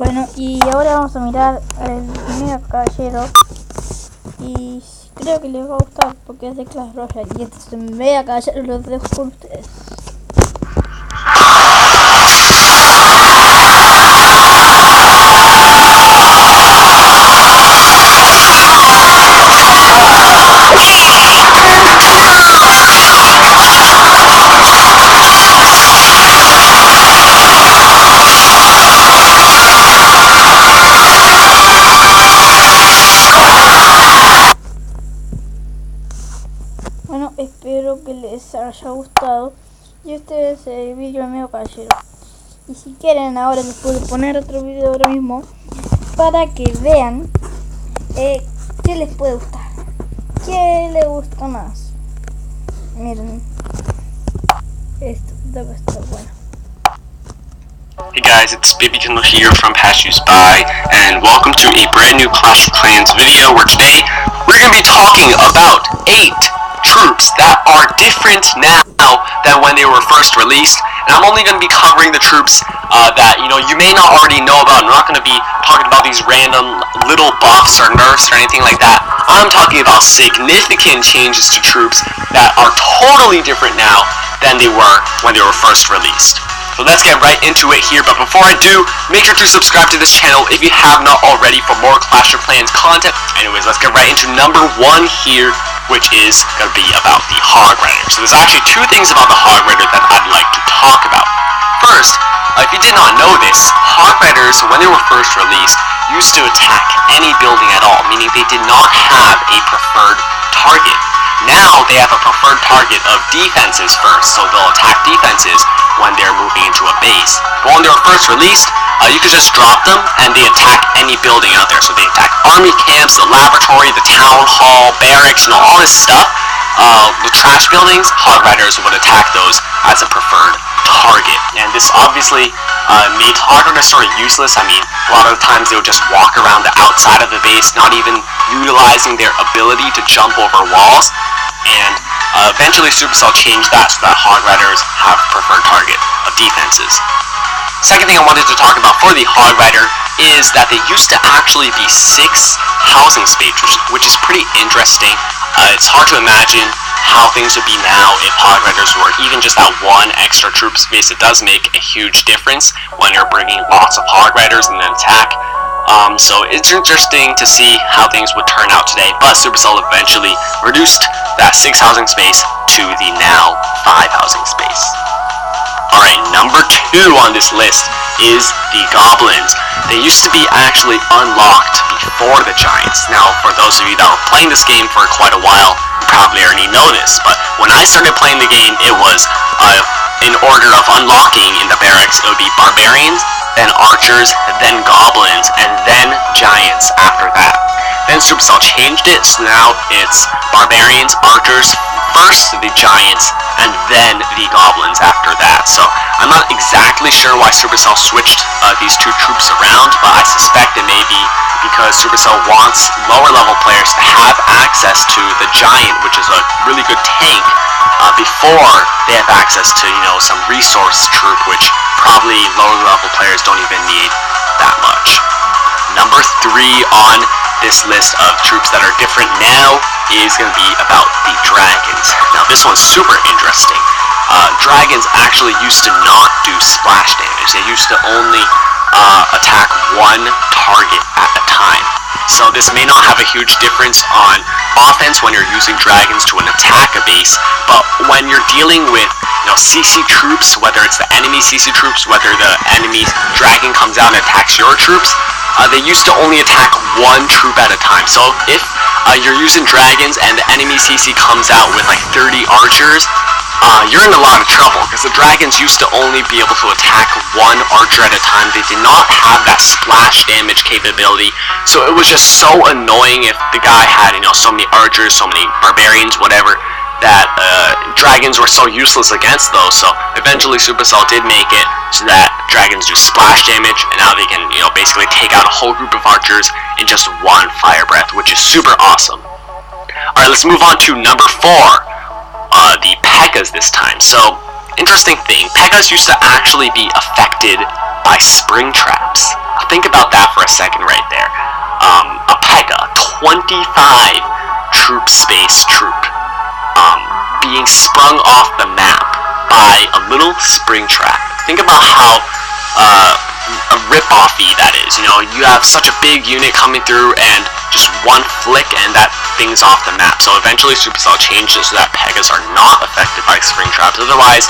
Bueno, y ahora vamos a mirar el megacaballero. Y creo que les va a gustar porque es de Clash Royale. Y este es el megacaballero, lo dejo con ustedes. Bueno, espero que les haya gustado. Y este es el vídeo del megacaballero. Y si quieren, ahora les puedo poner otro vídeo ahora mismo para que vean qué les puede gustar, qué les gusta más. Miren, esto debe estar bueno. Hey guys, it's Baby Kindle here from Pass Use By, and welcome to a brand new Clash of Clans video where today we're going to be talking about 8 troops that are different now than when they were first released. And I'm only going to be covering the troops that you may not already know about. I'm not going to be talking about these random little buffs or nerfs or anything like that. I'm talking about significant changes to troops that are totally different now than they were when they were first released. So let's get right into it here, but before I do, make sure to subscribe to this channel if you have not already for more Clash of Clans content. Anyways, let's get right into number 1 here, which is going to be about the Hog Rider. So there's actually 2 things about the Hog Rider that I'd like to talk about. First, if you did not know this, Hog Riders, when they were first released, used to attack any building at all, meaning they did not have a preferred target. Now they have a preferred target of defenses first, so they'll attack defenses when they're moving into a base. But when they were first released, you could just drop them and they attack any building out there. So they attack army camps, the laboratory, the town hall, barracks, all this stuff. The trash buildings, Hog Riders would attack those as a preferred target. And this obviously made Hog Riders sort of useless. I mean, a lot of the times they would just walk around the outside of the base, not even utilizing their ability to jump over walls. And eventually Supercell changed that so that Hog Riders have preferred target of defenses. Second thing I wanted to talk about for the Hog Rider is that they used to actually be 6 housing spaces, which is pretty interesting. It's hard to imagine how things would be now if Hog Riders were even just that 1 extra troop space. It does make a huge difference when you're bringing lots of Hog Riders in an attack. So it's interesting to see how things would turn out today, but Supercell eventually reduced that 6 housing space to the now 5 housing space. Alright, number 2 on this list is the Goblins. They used to be actually unlocked before the Giants. Now, for those of you that were playing this game for quite a while, you probably already know this, but when I started playing the game, it was in order of unlocking in the barracks. It would be Barbarians, then Archers, then Goblins, and then Giants after that. Then Supercell changed it, so now it's Barbarians, Archers, first the Giants, and then the Goblins after that. So I'm not exactly sure why Supercell switched these 2 troops around, but I suspect it may be because Supercell wants lower level players to have access to the Giant, which is a really good tank, before they have access to some resource troop, which probably lower level players don't even need that much. Number 3 on this list of troops that are different now is going to be about the Dragons. Now this one's super interesting. Dragons actually used to not do splash damage. They used to only attack 1 target at a time. So this may not have a huge difference on offense when you're using Dragons to attack a base, but when you're dealing with CC troops, whether it's the enemy CC troops, whether the enemy Dragon comes out and attacks your troops, they used to only attack 1 troop at a time. So if you're using Dragons and the enemy CC comes out with like 30 archers, you're in a lot of trouble, because the Dragons used to only be able to attack 1 archer at a time. They did not have that splash damage capability, so it was just so annoying if the guy had so many archers, so many barbarians, whatever, that Dragons were so useless against those. So eventually Supercell did make it so that Dragons do splash damage, and now they can basically take out a whole group of archers in just 1 fire breath, which is super awesome. Alright, let's move on to number 4. The P.E.K.K.A.s this time. So, interesting thing, P.E.K.K.A.s used to actually be affected by spring traps. think about that for a second right there. A Pega, 25 troop space troop, being sprung off the map by a little spring trap. Think about how a rip-offy that is. You know, you have such a big unit coming through and just one flick and that thing's off the map. So eventually Supercell changed it so that Pegas are not affected by spring traps. Otherwise,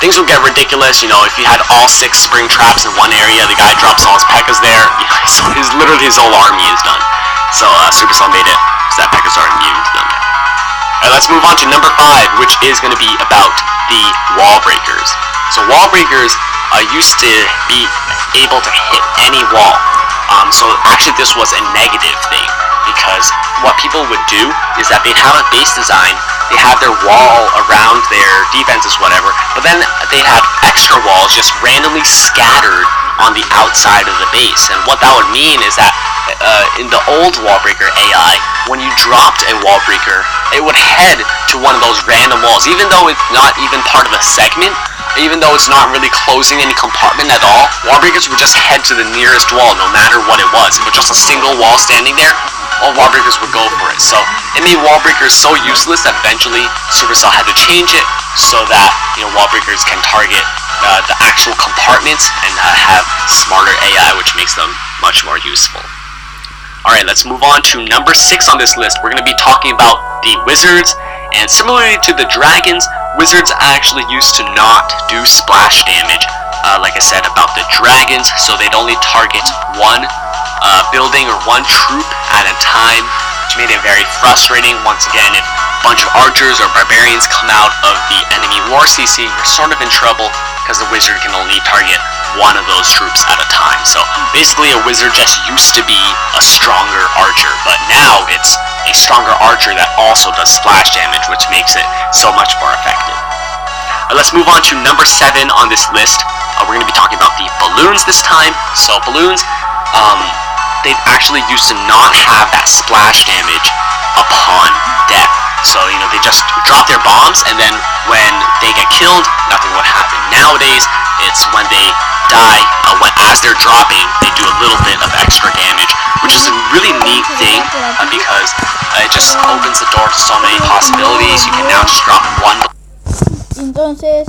things will get ridiculous. You know, if you had all 6 spring traps in one area, the guy drops all his Pegas there, you know, literally his whole army is done. So Supercell made it so that Pegas are immune to them. Alright, let's move on to number 5, which is going to be about the wall breakers. So wall breakers used to be able to hit any wall. So actually this was a negative thing, because what people would do is that they'd have a base design, they have their wall around their defenses, whatever, but then they had extra walls just randomly scattered on the outside of the base. And what that would mean is that in the old wall breaker AI, when you dropped a wall breaker, it would head to one of those random walls, even though it's not even part of a segment. Even though it's not really closing any compartment at all, wall breakers would just head to the nearest wall no matter what it was. If it was just a single wall standing there, all wall breakers would go for it. So it made wall breakers so useless that eventually Supercell had to change it so that, you know, wall breakers can target the actual compartments and have smarter AI, which makes them much more useful. Alright, let's move on to number 6 on this list. We're going to be talking about the wizards, and similarly to the dragons, wizards actually used to not do splash damage, like I said about the dragons, so they'd only target one building or one troop at a time, which made it very frustrating. Once again, if a bunch of archers or barbarians come out of the enemy war CC, you're sort of in trouble because the wizard can only target one of those troops at a time. So basically a wizard just used to be a stronger archer, but now it's a stronger archer that also does splash damage, which makes it so much more effective. Let's move on to number 7 on this list. We're going to be talking about the balloons this time. So balloons, they actually used to not have that splash damage upon death. So, you know, they just drop their bombs, and then when they get killed, nothing would happen. Nowadays, it's when they die, as they're dropping, they do a little bit of extra damage, which is a really neat thing, because it just opens the door to so many possibilities. You can now just drop one. Entonces